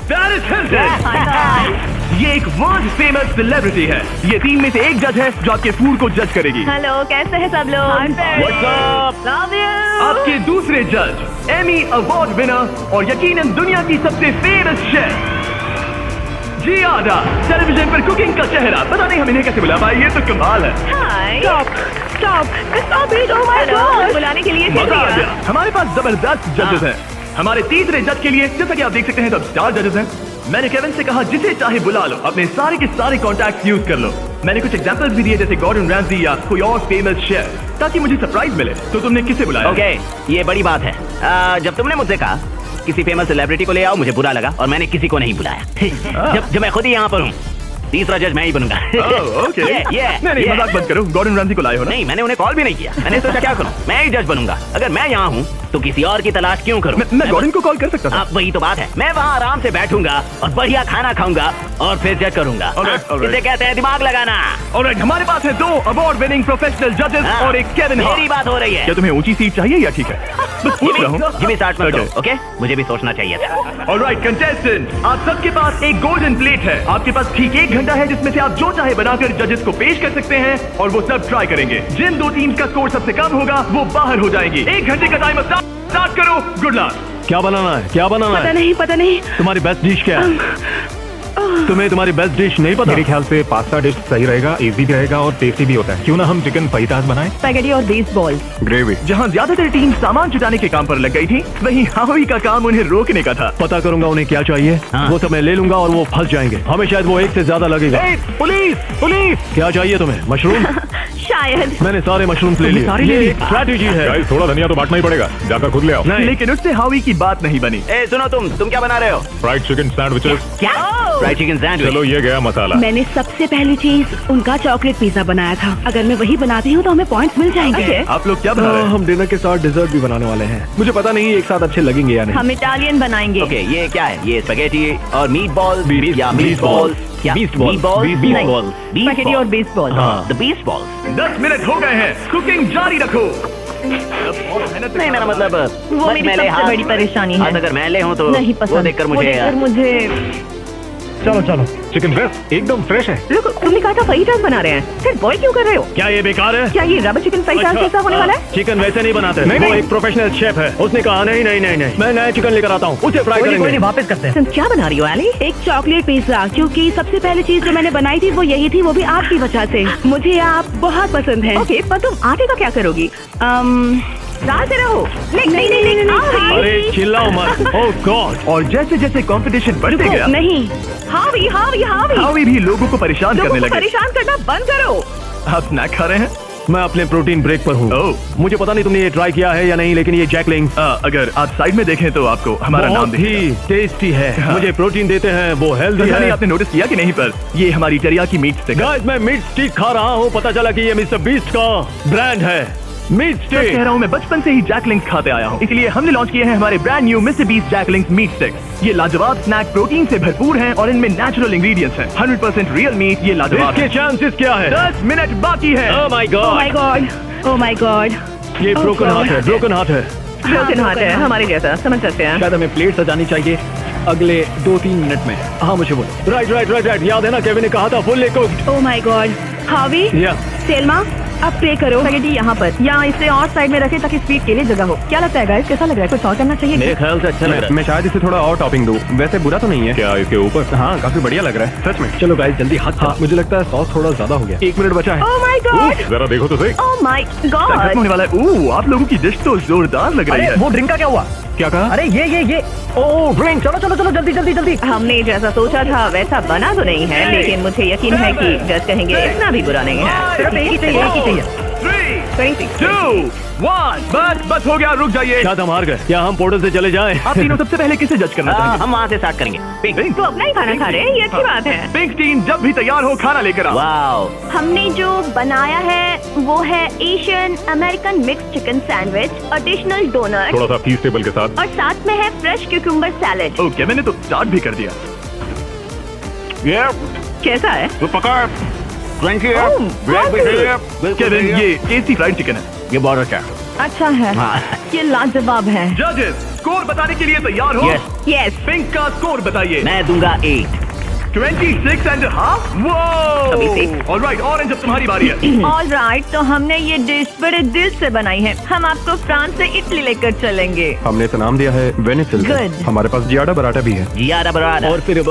Paris Hilton. ये एक वर्ल्ड फेमस सेलिब्रिटी है। ये टीम में से एक जज है जो आपके फूड को जज करेगी। हेलो, कैसे हैं सब लोग? What's up? Love you. आपके दूसरे जज एमी अवार्ड विनर और यकीनन दुनिया की सबसे फेमस शेफ जियादा, टेलीविजन पर कुकिंग का चेहरा। पता नहीं हम इन्हें कैसे बुला पाए, ये तो कमाल है। Hi. Stop it. Oh my God. बुलाने के लिए मजा आ शुक्रिया। गया। हमारे पास जबरदस्त जजेस हैं। हमारे तीसरे जज के लिए, जैसा कि आप देख सकते हैं, सब स्टार जजेस हैं। मैंने केविन से कहा जिसे चाहे बुला लो, अपने सारे के सारे कॉन्टैक्ट यूज कर लो। मैंने कुछ एग्जांपल्स भी दिए, जैसे गॉर्डन रैमजी या कोई और फेमस शेफ, ताकि मुझे सरप्राइज मिले। तो तुमने किसे बुलाया? ओके, ये बड़ी बात है। जब तुमने मुझसे कहा किसी फेमस सेलिब्रिटी को ले आओ, मुझे बुरा लगा और मैंने किसी को नहीं बुलाया। जब मैं खुद ही यहाँ पर हूँ, तीसरा जज मैं ही बनूंगा। ओके। नहीं, मजाक बंद करो। गॉर्डन रैमजी को लाए हो ना? नहीं, मैंने उन्हें कॉल भी नहीं किया। मैंने सोचा क्या करूं, मैं ही जज बनूंगा। अगर मैं यहाँ हूँ तो किसी और की तलाश क्यों करूं? मैं गॉर्डन को कॉल कर सकता था। आप, वही तो बात है। मैं वहाँ आराम से बैठूंगा और बढ़िया खाना खाऊंगा और फिर जज करूंगा। Alright. इसे कहते हैं दिमाग लगाना। ऑलराइट, हमारे पास है 2 अवार्ड विनिंग प्रोफेशनल जजेस हाँ, और एक केविन मेरी बात हो रही है। क्या तुम्हें ऊंची सीट चाहिए या ठीक है? बस पूछ रहा हूँ। जिमी स्टार्ट मत करो, Okay. ओके? मुझे भी सोचना चाहिए था। ऑलराइट कंटेस्टेंट, आप सबके पास एक गोल्डन प्लेट है। आपके पास ठीक 1 घंटा है, जिसमें से आप जो चाहे बनाकर जजेस को पेश कर सकते हैं और वो सब ट्राई करेंगे। जिन 2 टीम्स का स्कोर सबसे कम होगा वो बाहर हो जाएंगी। 1 घंटे का टाइम स्टार्ट करो। Good luck. क्या बनाना है? क्या बनाना पता नहीं। तुम्हारी बेस्ट डिश क्या है? तुम्हें तुम्हारी बेस्ट डिश नहीं पता? मेरे ख्याल से पास्ता डिश सही रहेगा, इजी भी रहेगा और टेस्टी भी होता है। क्यों ना हम चिकन फाइटास बनाएं? स्पैगेटी और बेसबॉल। ग्रेवी। जहाँ ज्यादातर टीम सामान जुटाने के काम पर लग गई थी, वहीं हावी का काम उन्हें रोकने का था। पता करूंगा उन्हें क्या चाहिए। हाँ। वो सब मैं ले लूंगा और वो फंस जाएंगे। हमें शायद वो 1 से ज्यादा लगेगा। पुलिस! क्या चाहिए तुम्हें? मशरूम? शायद। मैंने सारे मशरूम ले लिए। सारे ले ये लिए? एक स्ट्रैटेजी है। गाइस, थोड़ा धनिया तो बांटना ही पड़ेगा, जाकर खुद ले आओ। नहीं, लेकिन उससे हावी की बात नहीं बनी। ए, सुनो, तुम क्या बना रहे हो? Fried chicken sandwiches. क्या? Fried chicken sandwich. चलो, ये गया मसाला। मैंने सबसे पहली चीज उनका चॉकलेट पिज्जा बनाया था। अगर मैं वही बनाती हूँ तो हमें पॉइंट्स मिल जाएंगे। आप लोग क्या बना रहे हैं? हम डिनर के साथ डिजर्ट भी बनाने वाले हैं। मुझे पता नहीं एक साथ अच्छे लगेंगे या नहीं। हम इटालियन बनाएंगे। ओके, ये क्या है? ये स्पैगेटी और मीट बॉल या मीट beast बॉल? balls. क्या? Beast balls. Meat balls? Beast नहीं, balls. beast स्पैगेटी और बेसबॉल। हाँ, the beast balls। 10 मिनट हो गए हैं, कुकिंग जारी रखो। नहीं, मेरा मतलब वो मेरी मैले सबसे हाथ- बड़ी परेशानी है। हाथ अगर मैले हूँ तो नहीं पसंद। वो देखकर मुझे मुझे चलो, चिकन ब्रेस्ट एकदम फ्रेश है। रुको, तुमने कहा था फ्राइड राइस बना रहे हैं, फिर बॉयल क्यों कर रहे हो? क्या ये बेकार है? क्या ये रबर चिकन फ्राइड राइस जैसा होने वाला है? चिकन वैसे नहीं बनाते। नहीं, वो नहीं। एक प्रोफेशनल शेफ है। उसने कहा नहीं, मैं नया चिकन लेकर आता हूँ, उसे फ्राई करेंगे। वापस करते हैं। तुम क्या बना रही हो एली? एक चॉकलेट पिज्जा, क्योंकि सबसे पहली चीज जो मैंने बनाई थी वो यही थी, वो भी आपकी वजह से। मुझे आप बहुत पसंद है। ओके, पर तुम आटे का क्या करोगी? डालते रहो। नहीं। अरे चिल्लाओ मत। ओह गॉड। और जैसे जैसे कंपटीशन बढ़ते गया, नहीं, हावी। हावी भी लोगों को परेशान लोगों करने को लगे। परेशान करना बंद करो। आप स्नैक खा रहे हैं? मैं अपने प्रोटीन ब्रेक पर हूँ। ओह। मुझे पता नहीं तुमने ये ट्राई किया है या नहीं, लेकिन ये जैकलिंग्स अगर आप साइड में देखें तो आपको हमारा नाम बहुत दिखेगा। ही टेस्टी है। हाँ। मुझे प्रोटीन देते हैं, वो हेल्दी पता नहीं है। आपने नोटिस किया कि नहीं, पर ये हमारी टेरियाकी मीट स्टिक है। गाइस, मैं मीट स्टिक खा रहा हूँ। पता चला कि ये मिस्टर बीस्ट का ब्रांड है। मीट सच कह स्टिक। रहा हूँ, मैं बचपन से ही जैकलिंग्स खाते आया हूँ, इसलिए हमने लॉन्च किए हैं हमारे brand new Mister Beast Jack Links meat sticks. ये लाजवाब स्नैक प्रोटीन से भरपूर हैं और इनमें नेचुरल इंग्रेडिएंट्स हैं। 100% रियल मीट। ये लाजवाब इसके है। चांसेस क्या है? 10 मिनट बाकी है। Oh my oh my God. God, oh my God. ये ब्रोकन हार्ट है, ब्रोकन हार्ट है। ब्रोकन हार्ट है हमारे जैसा, समझ सकते हैं। शायद हमें प्लेट सजानी चाहिए अगले 2-3 मिनट में। हाँ, मुझे बोलो। राइट। याद है ना केविन ने कहा था fully cooked. Oh my God. हावी, या सेल्मा, अब पे करो। स्पैगेटी यहाँ पर या इसे और साइड में रखें ताकि स्पीड के लिए जगह हो। क्या लगता है गाइस, कैसा लग रहा है? कुछ और करना चाहिए? मेरे ख्याल से अच्छा लग रहा है। मैं शायद इसे थोड़ा और टॉपिंग दूं। वैसे बुरा तो नहीं है। क्या इसके ऊपर? हाँ, काफी बढ़िया लग रहा है सच में। चलो गाइस जल्दी हाथ। हाँ, मुझे लगता है सॉस थोड़ा ज्यादा हो गया। 1 मिनट बचा है। ओह माय गॉड, जरा देखो तो सही। ओह माय खत्म गॉड। होने वाला है। आप लोगों की डिश तो जोरदार लग रही है। वो ड्रिंक का क्या हुआ? क्या कहा? अरे ये ओह ड्रिंक, चलो चलो चलो जल्दी जल्दी जल्दी। हमने जैसा सोचा था वैसा बना तो नहीं है, लेकिन मुझे यकीन है कि जज कहेंगे इतना भी बुरा नहीं है। सिर्फ एक ही चाहिए, एक ही चाहिए। 3, 2, 1 बस हो गया, रुक जाइए। शायद हम हार गए। क्या हम पोर्टल से चले जाएं? आप तीनों सबसे पहले किसे जज करना चाहेंगे? हम वहाँ से स्टार्ट करेंगे। पिंक। तो अपना ही खाना खा रहे हैं, ये अच्छी बात है। पिंक टीम जब भी तैयार हो खाना लेकर आओ। वाओ। हमने जो बनाया है वो है Asian American mix chicken sandwich, additional donut थोड़ा सा फीस टेबल के साथ। और साथ में है फ्रेश क्यूकम्बर सैलेड। ओके, मैंने तो स्टार्ट भी कर दिया। कैसा है? केविन, ये टेस्टी फ्राइड चिकन है। ये बहुत अच्छा है। अच्छा है, हाँ। ये लाजवाब है। जजेस स्कोर बताने के लिए तैयार हो? Yes. यस। पिंक का स्कोर बताइए। मैं दूंगा 8। 26.5। अभी वो से। ऑलराइट, ऑरेंज अब तुम्हारी बारी है। ऑलराइट, तो हमने ये डिश बड़े दिल से बनाई है। हम आपको फ्रांस से इटली लेकर चलेंगे। हमने इसे नाम दिया है वेनेसिल। Good. हमारे पास जियाडा बराटा भी है। जियादा बराबर। और फिर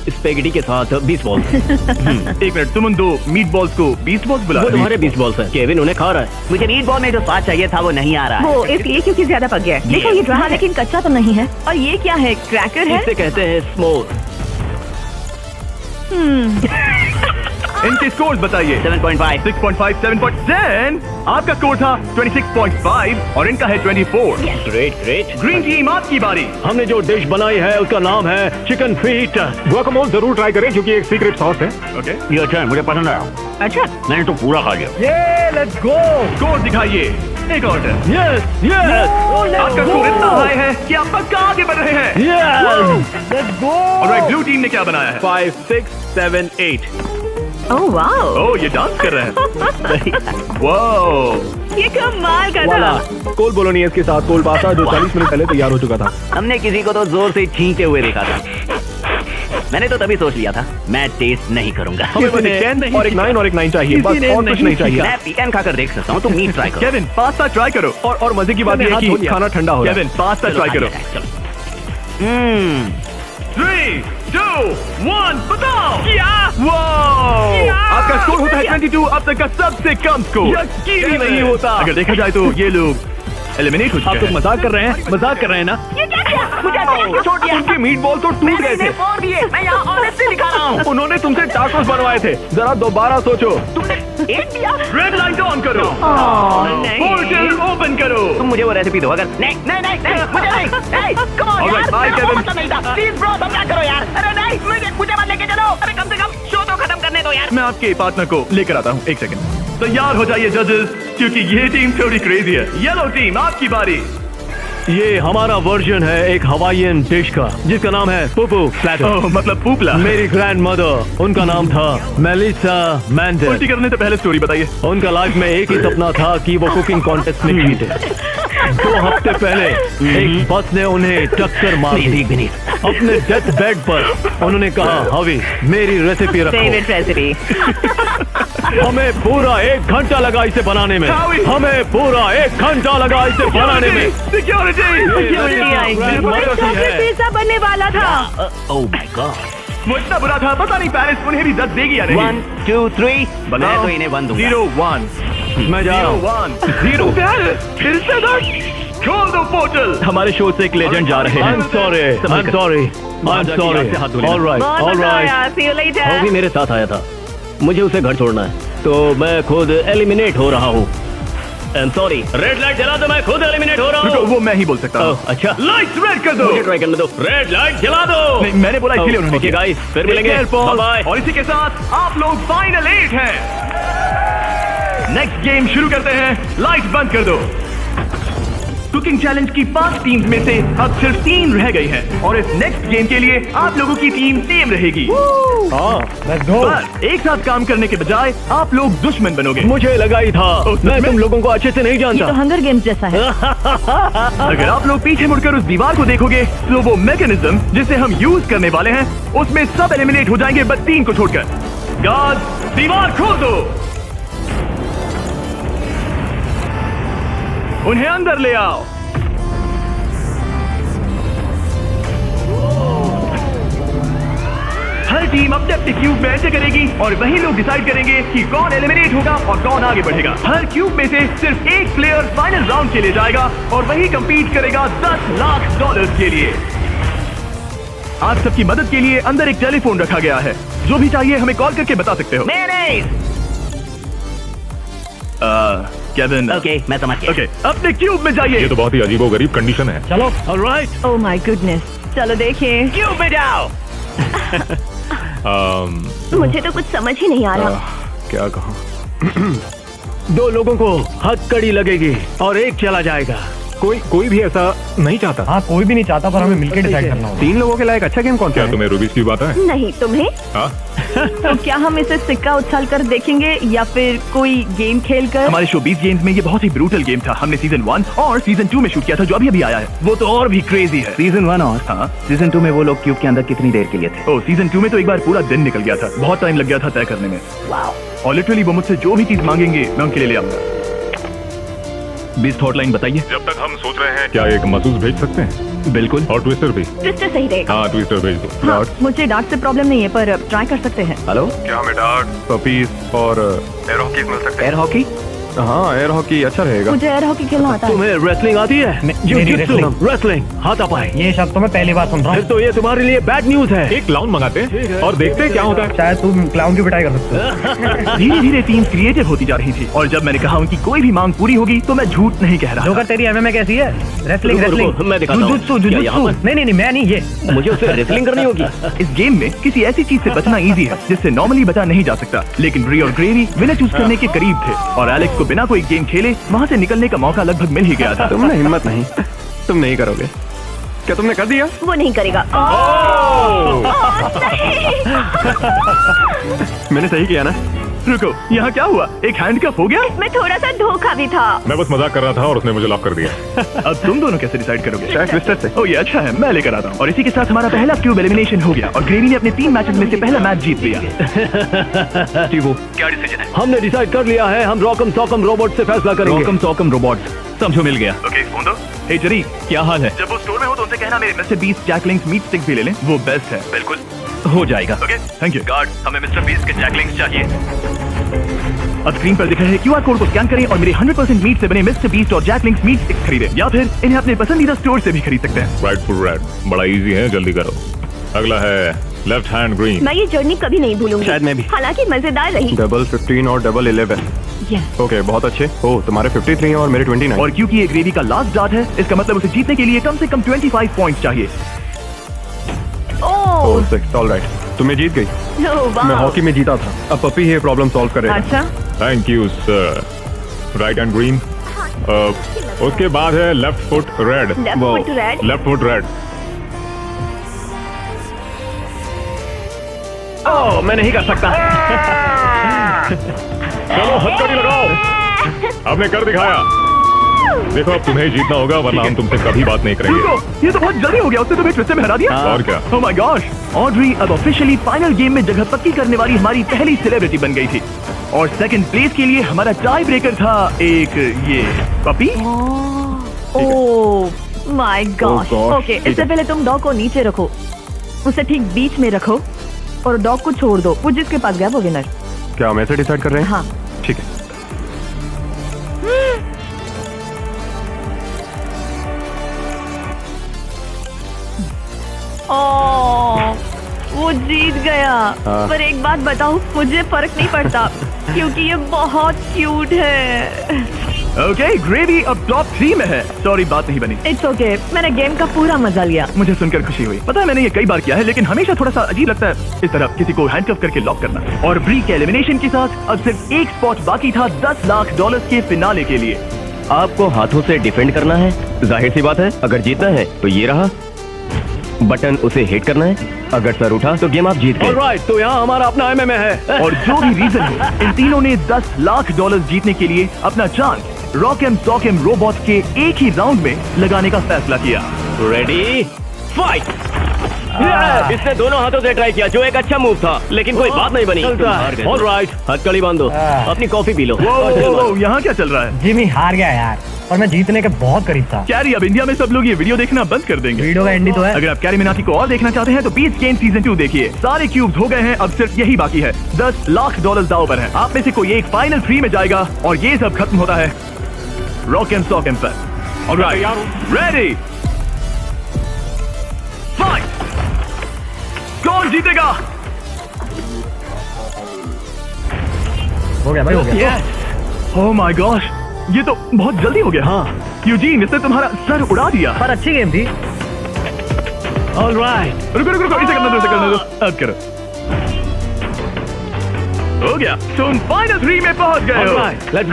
स्पेगेटी के साथ 20 बॉल। 1 मिनट, तुम उन 2 मीट बॉल्स को 20 बॉल्स बुला वो रहे हो? तुम्हारे 20 बॉल्स हैं। केविन उन्हें खा रहा है। मुझे मीट बॉल में जो स्वाद चाहिए था वो नहीं आ रहा है। वो इसलिए क्योंकि ज्यादा पक गया है। देखो ये ड्राई, लेकिन कच्चा तो नहीं है। और ये क्या है? क्रैकर है? इसे कहते हैं स्मोक। इनके स्कोर्स बताइए। 7.5। 6.5, 7.10। आपका स्कोर था 26.5 और इनका है 24। Great great. ग्रीन टीम आपकी बारी। हमने जो डिश बनाई है उसका नाम है चिकन फीट। गुआकामोल जरूर ट्राई करें क्योंकि एक सीक्रेट सॉस है। ओके, ये अच्छा है, मुझे पसंद आया। अच्छा, मैंने तो पूरा खा लिया। ये लेट्स गो। स्कोर दिखाइए। एक और टर्न। यस यस आपका स्कोर इतना हाई है कि आप पक्का आगे बढ़ रहे हैं। यस। ऑलराइट, ब्लू टीम ने क्या बनाया है? 5, 6, 7, 8। ओह वाओ, ओह, ये डांस कर रहे हैं। वाओ, ये कमाल का वाला था। कोल बोलोनियस के साथ कोल पास्ता जो 40 मिनट पहले तैयार हो चुका था। हमने किसी को तो जोर से छींकते हुए देखा था। मैंने तो तभी सोच लिया था मैं टेस्ट नहीं करूंगा। हमें बस एक 10 और एक 9 और एक 9 चाहिए, बस और कुछ नहीं चाहिए। मैं पिकन खाकर देख सकता हूँ, तुम मीट ट्राई करो। केविन पास्ता ट्राई करो। और मजे की बात मैंने यह हाथ है धो कि लिया। खाना ठंडा हो रहा है। केविन पास्ता ट्राई करो। 3, 2, 1 बताओ। वाओ, आपका स्कोर होता है 22। अब तक का सबसे कम स्कोर। यकीन ही नहीं होता। अगर देखा जाए तो ये लोग एलिमिनेट हो आप चुके लोग हैं। मजाक कर रहे हैं? मजाक कर रहे हैं ना? उनके मीट बॉल तो टूट गए थे। मैं यहाँ ऑनेस्टली दिखा रहा हूँ। उन्होंने तुमसे टाकोस बनवाए थे। जरा दोबारा सोचो। रेड लाइट ऑन करो। नहीं। पोर्टल ओपन करो। तुम मुझे वो रेसिपी दो। अगर नहीं नहीं नहीं नहीं मुझे नहीं। Hey, come on Alright, यार, bye, मेरा Kevin. मतलब नहीं था। Please bro, तुम क्या करो यार। अरे नहीं, मुझे मत लेके चलो। अरे कम से कम शो तो खत्म करने दो यार। मैं आपके पार्टनर को लेकर आता हूँ। 1 सेकंड। तैयार हो जाइए जजेस, क्योंकि ये टीम थोड़ी क्रेजी है। येलो टीम आपकी बारी। ये हमारा वर्जन है एक हवाईयन डिश का जिसका नाम है पुपू प्लेटर। ओह, मतलब पूपला। मेरी ग्रैंड मदर, उनका नाम था मेलिसा उल्टी मैंडेल। करने से पहले स्टोरी बताइए। उनका लाइफ में एक ही सपना था कि वो कुकिंग कॉन्टेस्ट में जीते। 2 हफ्ते पहले एक बस ने उन्हें टक्कर मार दी। ठीक भी नहीं। अपने डेथ बेड पर उन्होंने कहा, हवी मेरी रेसिपी रखो। Favourite recipe. हमें पूरा 1 घंटा लगा इसे बनाने में। Howie! हमें पूरा 1 घंटा लगा इसे बनाने में। सिक्योरिटी। चॉकलेट पिज्जा बनने वाला था। Oh my God. वो इतना बुरा था, पता नहीं पेरिस उन्हें भी दर्द देगी या नहीं। 1, 2, 3 मैं तो इन्हें 1 दूंगा। 0, 1, मैं जा रहा हूँ। 1, 0। फिर से दर्द। खोल दो पोर्टल। हमारे शो से एक लेजेंड जा रहे हैं। I'm sorry, I'm sorry, I'm sorry. All right, बहुत all मजा right. आया। See you later. वो भी मेरे साथ आया था। मुझे उसे घर छोड़ना है, तो मैं खुद एलिमिनेट हो रहा हूँ। I'm sorry. रेड लाइट जला दो, मैं खुद एलिमिनेट हो रहा रुको, हूँ। वो मैं ही बोल सकता हूँ। अच्छा, लाइट्स रेड कर दो। मुझे ट्राई करने दो। रेड लाइट जला दो। नहीं, मैंने बोला इसीलिए उन्होंने ओके किया। गाइस, फिर मिलेंगे। Take care, Paul. Bye bye. और इसी के साथ आप लोग फाइनल 8 हैं। नेक्स्ट गेम शुरू करते हैं। लाइट्स बंद कर दो। कुकिंग चैलेंज की 5 टीम्स में से अब सिर्फ 3 रह गई हैं और इस नेक्स्ट गेम के लिए आप लोगों की टीम सेम रहेगी। पर एक साथ काम करने के बजाय आप लोग दुश्मन बनोगे। मुझे लगा ही था। मैं तुम लोगों को अच्छे से नहीं ये तो जानता। हंगर गेम्स जैसा है। अगर आप लोग पीछे मुड़कर उस दीवार को देखोगे तो वो मैकेनिज्म जिसे हम यूज करने वाले हैं उसमें सब एलिमिनेट हो जाएंगे बस 3 को छोड़कर। गार्ड, दीवार खोल दो। उन्हें अंदर ले आओ। हर टीम अपने अपने क्यूब में एंटर करेगी और वही लोग डिसाइड करेंगे कि कौन एलिमिनेट होगा और कौन आगे बढ़ेगा। हर क्यूब में से सिर्फ एक प्लेयर फाइनल राउंड के लिए जाएगा और वही compete करेगा $10 लाख के लिए। आप सबकी मदद के लिए अंदर एक टेलीफोन रखा गया है, जो भी चाहिए हमें कॉल करके बता सकते हो। केविन। ओके, मैं समझ गया। ओके, अपने क्यूब में जाइए। ये तो बहुत ही अजीबोगरीब कंडीशन है। चलो। ऑलराइट। ओह माय गुडनेस, चलो देखिए। क्यूब में जाओ। मुझे तो कुछ समझ ही नहीं आ रहा। क्या कहूँ? दो लोगों को हथकड़ी लगेगी और एक चला जाएगा। कोई भी ऐसा नहीं चाहता। हाँ, कोई भी नहीं चाहता, पर हमें मिलकर डिसाइड करना होगा। 3 लोगों के लायक अच्छा गेम कौन सा क्या है? तुम्हें रूबिक्स क्यूब आता है? नहीं, तुम्हें? हाँ? तो क्या हम इसे सिक्का उछाल कर देखेंगे या फिर कोई गेम खेल कर? हमारे शोबीज गेम्स में ये बहुत ही ब्रूटल गेम था। हमने सीजन 1 और सीजन 2 में शूट किया था, जो अभी आया है। वो तो और भी क्रेजी है। सीजन 1 और हाँ, सीजन 2 में वो लोग क्यूब के अंदर कितनी देर के लिए थे? ओ सीजन 2 में तो एक बार पूरा दिन निकल गया था। बहुत टाइम लग गया था तय करने में। और लिटरली वो मुझसे जो भी चीज मांगेंगे मैं उनके लिए ले आऊंगा। बीस्ट हॉटलाइन बताइए। जब तक हम सोच रहे हैं क्या एक महसूस भेज सकते हैं? बिल्कुल। और ट्विस्टर भी? ट्विस्टर सही रहेगा। हाँ, ट्विस्टर भेज दो। हाँ, मुझे डार्ट से प्रॉब्लम नहीं है, पर ट्राई कर सकते हैं। हेलो, क्या हमें डार्ट, पपीज और एयर हॉकी मिल सकते एयर हॉकी? हैं? हाँ, एयर हॉकी अच्छा रहेगा। मुझे एयर हॉकी खेलना आता है। तुम्हें रेसलिंग आती है? मेरी रेसलिंग हाथापाई। ये शब्द तो मैं पहली बार सुन रहा फिर हूँ। तो ये तुम्हारे लिए बैड न्यूज है। एक क्लाउन मंगाते हैं और देखते हैं क्या होता है। शायद तुम क्लाउन की पिटाई कर सकते हो। धीरे धीरे टीम क्रिएटिव होती जा रही थी और जब मैंने कहा उनकी कोई भी मांग पूरी होगी तो मैं झूठ नहीं कह रहा। जोकर, तेरी एमएमए कैसी है? रेसलिंग रुको, मैं दिखाता हूँ। जुजुत्सु क्या यहाँ जुजुत्सु। पर? नहीं, मैं नहीं, ये मुझे उससे रेसलिंग करनी होगी। इस गेम में किसी ऐसी चीज से बचना इजी है जिससे नॉर्मली बचा नहीं जा सकता, लेकिन ब्री और ग्रेवी विनर चूज करने के करीब थे और एलेक्स को बिना कोई गेम खेले वहाँ से निकलने का मौका लगभग मिल ही गया था। तुमने हिम्मत नहीं, तुम नहीं करोगे। क्या तुमने कर दिया? वो नहीं करेगा। मैंने सही किया ना? रुको, यहाँ क्या हुआ? एक हैंडकफ हो गया? इसमें थोड़ा सा धोखा भी था। मैं बस मजाक कर रहा था और उसने मुझे लॉक कर दिया। अब तुम दोनों कैसे डिसाइड करोगे? शायद ट्विस्टर से। ओ ये अच्छा है, मैं लेकर आता हूँ। और इसी के साथ हमारा पहला क्यूब एलिमिनेशन हो गया और ग्रेवी ने अपने 3 मैचेस में से पहला मैच जीत लिया। क्या डिसीजन है? हमने डिसाइड कर लिया है, हम रॉकम सॉकम रोबोट से फैसला करेंगे। रॉकम सॉकम रोबोट, समझो मिल गया। ओके, फोन दो। हे जरी, क्या हाल है? जब वो स्टोर में हो तो उनसे कहना मेरे mister Beast Jack Links meet stick भी ले लें, वो बेस्ट है। बिल्कुल हो जाएगा। Okay, thank you. गार्ड, हमें मिस्टर बीस्ट के जैकलिंग्स चाहिए। अब स्क्रीन पर दिख रहे क्यूआर कोड को स्कैन करें और मेरे 100% मीट से बने मिस्टर बीस्ट और जैकलिंग्स मीट स्टिक्स खरीदें, या फिर इन्हें अपने पसंदीदा स्टोर से भी खरीद सकते हैं। राइटफुल रेड, बड़ा इजी है, जल्दी करो। अगला है लेफ्ट हैंड ग्रीन। मैं ये जर्नी कभी नहीं भूलूंगी। शायद मैं भी। हालांकि मजेदार रही। डबल 15 और डबल 11। ओके, बहुत अच्छे। ओ, तुम्हारे 53 हैं और मेरे 29। और क्योंकि ये ग्रेवी का लास्ट डार्ट है, इसका मतलब उसे जीतने के लिए कम से कम 25 पॉइंट चाहिए। ओह 6, ऑलराइट। तुम्हें जीत गई। मैं हॉकी में जीता था। अब पपी ये प्रॉब्लम सॉल्व करेगा। अच्छा, thank you sir. Right hand green. उसके बाद है left foot red. Left foot red. Left foot red. ओह, मैं नहीं कर सकता। चलो हथकड़ी लगाओ। आपने कर दिखाया। देखो अब तुम्हें जीतना होगा वरना हम तुमसे कभी बात नहीं करेंगे। रुको, ये तो बहुत जल्दी हो गया। उसने तुम्हें ट्विस्टर में हरा दिया। और क्या? ओह माय गॉश, ऑड्री अब ऑफिशियली फाइनल गेम में जगह पक्की करने वाली हमारी पहली सेलिब्रिटी बन गई थी और सेकंड प्लेस के लिए हमारा टाई ब्रेकर था एक ये puppy. Oh my God. gosh, okay, इससे पहले तुम डॉग को नीचे रखो, उसे ठीक बीच में रखो और डॉग को छोड़ दो। वो जिसके पास गया वो विनर। क्या हम ऐसे डिसाइड कर रहे हैं? हाँ। ठीक है। ओह, वो जीत गया। हाँ। पर एक बात बताऊं, मुझे फर्क नहीं पड़ता क्योंकि ये बहुत क्यूट है। ओके, ग्रेवी अब टॉप 3 में है। सॉरी, बात नहीं बनी। इट्स ओके, मैंने गेम का पूरा मजा लिया। मुझे सुनकर खुशी हुई। पता है मैंने ये कई बार किया है, लेकिन हमेशा थोड़ा सा अजीब लगता है इस तरह किसी को हैंडकफ करके लॉक करना। और ब्री के एलिमिनेशन के साथ अब सिर्फ एक स्पॉट बाकी था $10 लाख के फिनाले के लिए। आपको हाथों से डिफेंड करना है। जाहिर सी बात है, अगर जीतना है तो ये रहा बटन, उसे हिट करना है। अगर सर उठा तो गेम आप जीत गए। ऑलराइट, तो यहाँ हमारा अपना एमएमए है। और जो भी रीजन हो, इन तीनों ने $10 लाख जीतने के लिए अपना चांस रॉकम सॉकम रोबोट के एक ही राउंड में लगाने का फैसला किया। Ready, fight. इसने दोनों हाथों से ट्राई किया, जो एक अच्छा मूव था, लेकिन कोई बात नहीं बनी। ऑलराइट, हथकड़ी बांधो, अपनी कॉफी पी लो। यहाँ क्या चल रहा है? जिमी हार गया यार, और मैं जीतने के बहुत करीब था। कैरी, अब इंडिया में सब लोग ये वीडियो देखना बंद कर देंगे। वीडियो का एंडी तो है। अगर आप कैरी मिनाटी को और देखना चाहते हैं तो बीच गेम सीजन 2 देखिए। सारे क्यूब्स हो गए हैं, अब सिर्फ यही बाकी है। $10 लाख दांव पर है। आप में से कोई एक फाइनल 3 में जाएगा और ये सब खत्म होता है रॉक एंड सॉक एम पर। Alright, ready, fight. कौन जीतेगा? हो गया भाई, हो गया। ओह माय गॉश, ये तो बहुत जल्दी हो गया। हाँ यूजीन, इसने तुम्हारा सर उड़ा दिया। पर अच्छी गेम थी। ऑलराइट, रुको रुको रुको, इसे करने दो। अब करो। हो गया, तुम फाइनल 3 में पहुंच गए हो।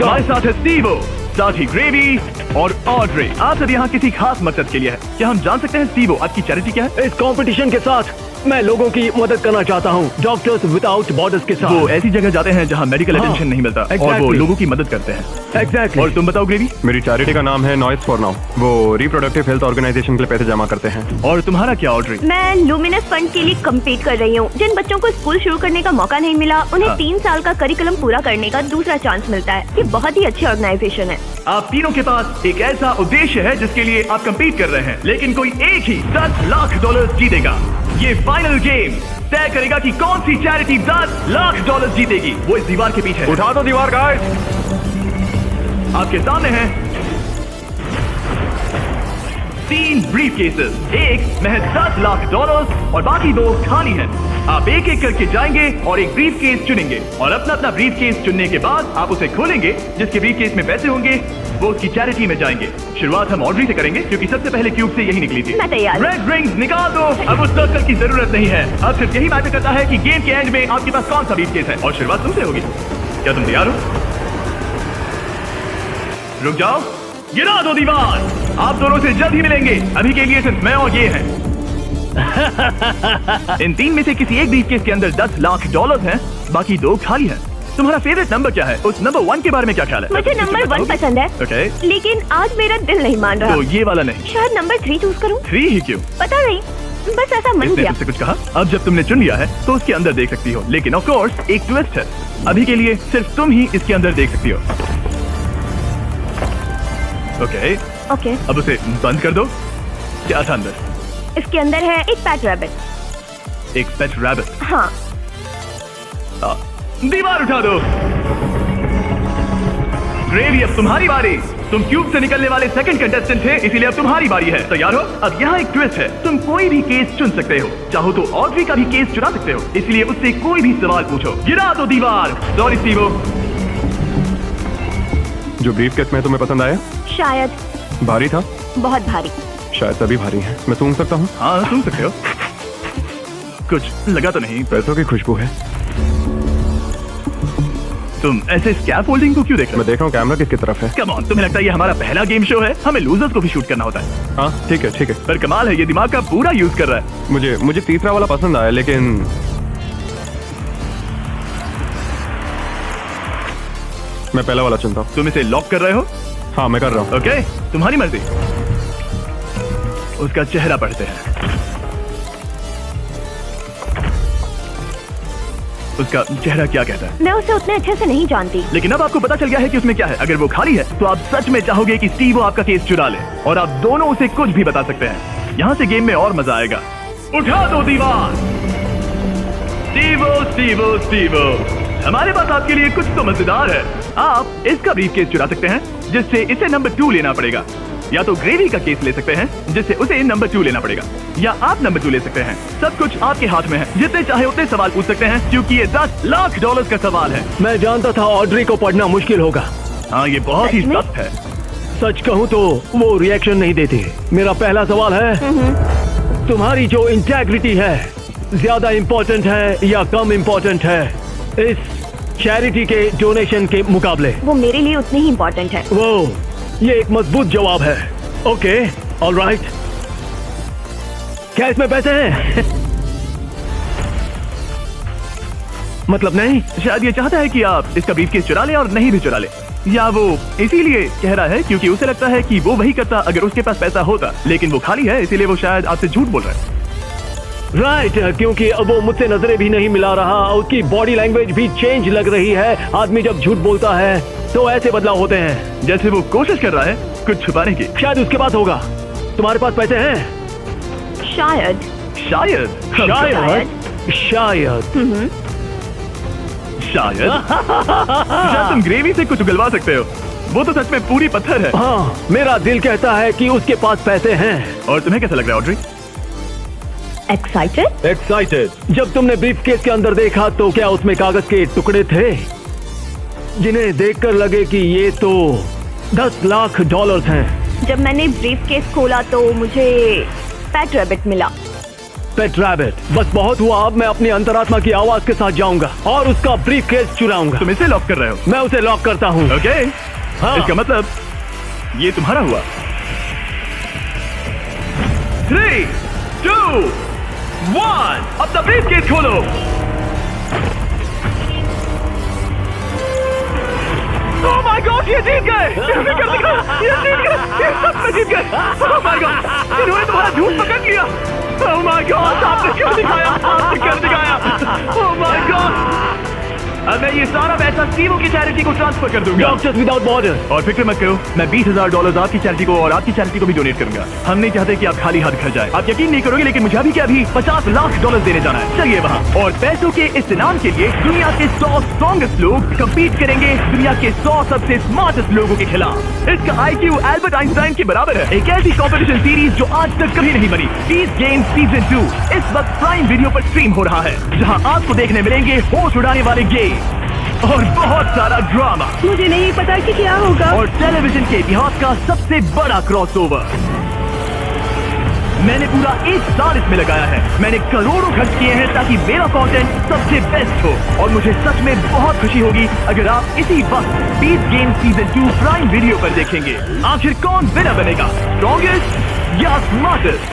हमारे साथ है स्टीवो, साथ ही ग्रेवी और ऑड्रे। आप सब यहाँ किसी खास मकसद के लिए है। क्या हम जान सकते हैं स्टीवो, आपकी चैरिटी क्या है? इस कंपटीशन के साथ मैं लोगों की मदद करना चाहता हूँ, डॉक्टर्स विदाउट बॉर्डर्स के साथ। वो ऐसी जगह जाते हैं जहाँ मेडिकल अटेंशन नहीं मिलता और वो लोगों की मदद करते हैं। एग्जैक्टली। और तुम बताओ ग्रेवी? मेरी चैरिटी का नाम है नॉइस फॉर नाउ। वो रिप्रोडक्टिव हेल्थ ऑर्गेनाइजेशन के लिए पैसे जमा करते हैं। और तुम्हारा क्या ऑड्रे? मैं लुमिनस फंड के लिए कम्पीट कर रही हूँ। जिन बच्चों को स्कूल शुरू करने का मौका नहीं मिला, उन्हें 3 साल का करिकुलम पूरा करने का दूसरा चांस मिलता है। ये बहुत ही अच्छी ऑर्गेनाइजेशन है। आप तीनों के पास एक ऐसा उद्देश्य है जिसके लिए आप कम्पीट कर रहे हैं, लेकिन कोई एक ही $10 लाख जीतेगा। ये फाइनल गेम तय करेगा कि कौन सी चैरिटी $10 लाख जीतेगी। वो इस दीवार के पीछे है। उठा दो दीवार गाइस। आपके सामने है 3 ब्रीफ केसेस, एक महज $10 लाख और बाकी 2 खाली हैं। आप एक एक करके जाएंगे और एक ब्रीफ केस चुनेंगे और अपना अपना ब्रीफ केस चुनने के बाद आप उसे खोलेंगे। जिसके ब्रीफ केस में पैसे होंगे वो उसकी चैरिटी में जाएंगे। शुरुआत हम ऑड्री से करेंगे क्योंकि सबसे पहले क्यूब से यही निकली थी। मैं तैयार। रेड रिंग्स निकाल दो। अब उस सर्कल की जरूरत नहीं है। अब सिर्फ यही मैटर करता है कि गेम के एंड में आपके पास कौन सा ब्रीफ केस है और शुरुआत तुमसे होगी। क्या तुम तैयार हो? रुक जाओ, गिरा दो दीवार। आप दोनों से जल्द ही मिलेंगे। अभी के लिए सिर्फ मैं और ये हैं। इन 3 में से किसी एक ब्रीफ केस के अंदर $10 लाख हैं, बाकी 2 खाली हैं। तुम्हारा फेवरेट नंबर क्या है? उस नंबर 1 के बारे में क्या ख्याल है? मुझे नंबर 1 पसंद है। ओके। लेकिन आज मेरा दिल नहीं मान रहा। तो ये वाला नहीं? शायद नंबर 3 चूज करूं। 3 ही क्यों? पता नहीं, बस ऐसा मन इसने किया। तुमसे कुछ कहा? अब जब तुमने चुन लिया है तो उसके अंदर देख सकती हो, लेकिन ऑफ कोर्स एक ट्विस्ट है। अभी के लिए सिर्फ तुम ही इसके अंदर देख सकती हो। ओके, अब उसे बंद कर दो। क्या था अंदर? इसके अंदर है एक पेट रैबिट। एक पेट रैबिट? हाँ। दीवार उठा दो। ग्रेवी, अब तुम्हारी बारी। तुम क्यूब से निकलने वाले सेकंड कंटेस्टेंट थे, इसीलिए अब तुम्हारी बारी है। तैयार हो? अब यहाँ एक ट्विस्ट है। तुम कोई भी केस चुन सकते हो। चाहो तो ऑड्री का भी केस चुना सकते हो, इसलिए उससे कोई भी सवाल पूछो। गिरा दो दीवार। Sorry Stevo. जो ब्रीफ केस में तुम्हें पसंद आया? शायद। भारी था? बहुत भारी। शायद सभी भारी हैं। मैं सूंघ सकता हूँ? हाँ, सूंघ सकते हो। कुछ लगा तो नहीं? पैसों की खुशबू है। तुम ऐसे स्कैफोल्डिंग को क्यों देख रहे हो? मैं देख रहा हूँ कैमरा किसकी तरफ है। कम ऑन, तुम्हें लगता है ये हमारा पहला गेम शो है? हमें लूजर्स को भी शूट करना होता है। हाँ ठीक है ठीक है। पर कमाल है, ये दिमाग का पूरा यूज कर रहा है। मुझे तीसरा वाला पसंद आया, लेकिन मैं पहला वाला चुनता हूँ। तुम इसे लॉक कर रहे हो? हाँ मैं कर रहा हूँ। ओके, तुम्हारी मर्जी। उसका चेहरा पढ़ते हैं। उसका चेहरा क्या कहता है? मैं उसे उतने अच्छे से नहीं जानती। लेकिन अब आपको पता चल गया है कि उसमें क्या है। अगर वो खाली है तो आप सच में चाहोगे कि स्टीवो आपका केस चुरा ले और आप दोनों उसे कुछ भी बता सकते हैं। यहाँ से गेम में और मजा आएगा। उठा दो दीवार। स्टीवो स्टीवो स्टीवो, हमारे पास आपके लिए कुछ तो मजेदार है। आप इसका ब्रीफ केस चुरा सकते हैं, जिससे इसे नंबर 2 लेना पड़ेगा। या तो ग्रेवी का केस ले सकते हैं, जिससे उसे नंबर 2 लेना पड़ेगा, या आप नंबर 2 ले सकते हैं। सब कुछ आपके हाथ में है। जितने चाहे उतने सवाल पूछ सकते हैं, क्योंकि ये $10 लाख का सवाल है। मैं जानता था ऑड्री को पढ़ना मुश्किल होगा। हाँ, ये बहुत ही सख्त है। सच कहूँ तो वो रिएक्शन नहीं देती। मेरा पहला सवाल है, तुम्हारी जो इंटेग्रिटी है ज्यादा इम्पोर्टेंट है या कम इम्पोर्टेंट है इस चैरिटी के डोनेशन के मुकाबले? वो मेरे लिए उतनी ही इम्पोर्टेंट है। वो, ये एक मजबूत जवाब है। Okay, alright. क्या इसमें पैसे हैं? मतलब नहीं? शायद ये चाहता है कि आप इसका ब्रीफकेस चुरा ले और नहीं भी चुरा ले, या वो इसीलिए कह रहा है क्योंकि उसे लगता है कि वो वही करता अगर उसके पास पैसा होता, लेकिन वो खाली है, इसीलिए वो शायद आपसे झूठ बोल रहा है। राइट क्योंकि अब वो मुझसे नजरें भी नहीं मिला रहा, उसकी बॉडी लैंग्वेज भी चेंज लग रही है। आदमी जब झूठ बोलता है तो ऐसे बदलाव होते हैं। जैसे वो कोशिश कर रहा है कुछ छुपाने की। शायद उसके पास होगा। तुम्हारे पास पैसे हैं? शायद। शायद शायद शायद तुम ग्रेवी से कुछ उगलवा सकते हो। वो तो सच में पूरी पत्थर है। हाँ, मेरा दिल कहता है कि उसके पास पैसे हैं। और तुम्हें कैसा लग रहा है ऑड्री? एक्साइटेड? एक्साइटेड। जब तुमने ब्रीफकेस के अंदर देखा तो क्या उसमें कागज के टुकड़े थे जिन्हें देखकर लगे कि ये तो $10 लाख हैं? जब मैंने ब्रीफकेस खोला तो मुझे पेट रैबिट मिला। पेट रैबिट। बस बहुत हुआ, अब मैं अपनी अंतरात्मा की आवाज के साथ जाऊंगा और उसका ब्रीफकेस चुराऊंगा। तुम इसे लॉक कर रहे हो? मैं उसे लॉक करता हूँ। ओके। हाँ। इसका मतलब ये तुम्हारा हुआ। 3, 2, 1 अपना ब्रीफकेस खोलो। Oh my God, ये जीत गए! ये जीत गए! ये सच में जीत गए! Oh my God, इन्होंने तुम्हारा झूठ पकड़ लिया! Oh my God, आपने क्यों दिखाया? आपने क्यों दिखाया? Oh my God! अब मैं ये सारा पैसा सीवो की चैरिटी को ट्रांसफर कर दूंगा। Doctors without border. और फिक्र मत करो, मैं $20,000 आपकी चैरिटी को और आपकी चैरिटी को भी डोनेट करूंगा। हम नहीं चाहते कि आप खाली हाथ घर जाए। आप यकीन नहीं करोगे लेकिन मुझे अभी के अभी $50 लाख देने जाना है। चलिए वहाँ। और पैसों के इस इनाम के लिए दुनिया के 100 स्ट्रॉन्गेस्ट लोग कम्पीट करेंगे दुनिया के 100 सबसे स्मार्टेस्ट लोगों के खिलाफ। इसका IQ एल्बर्ट आइंस्टाइन के बराबर है। एक ऐसी कॉम्पिटिशन सीरीज जो आज तक कभी नहीं बनी। पीस गेम सीजन 2 इस वक्त प्राइम वीडियो पर स्ट्रीम हो रहा है, जहाँ आपको देखने मिलेंगे होश उड़ाने वाले गेम और बहुत सारा ड्रामा। मुझे नहीं पता कि क्या होगा। और टेलीविजन के इतिहास का सबसे बड़ा क्रॉसओवर। मैंने पूरा 1 साल इसमें लगाया है। मैंने करोड़ों खर्च किए हैं ताकि मेरा कंटेंट सबसे बेस्ट हो। और मुझे सच में बहुत खुशी होगी अगर आप इसी वक्त peace game season 2 Prime Video पर देखेंगे। आखिर कौन विनर बनेगा, स्ट्रॉन्गेस्ट या स्मार्टेस्ट?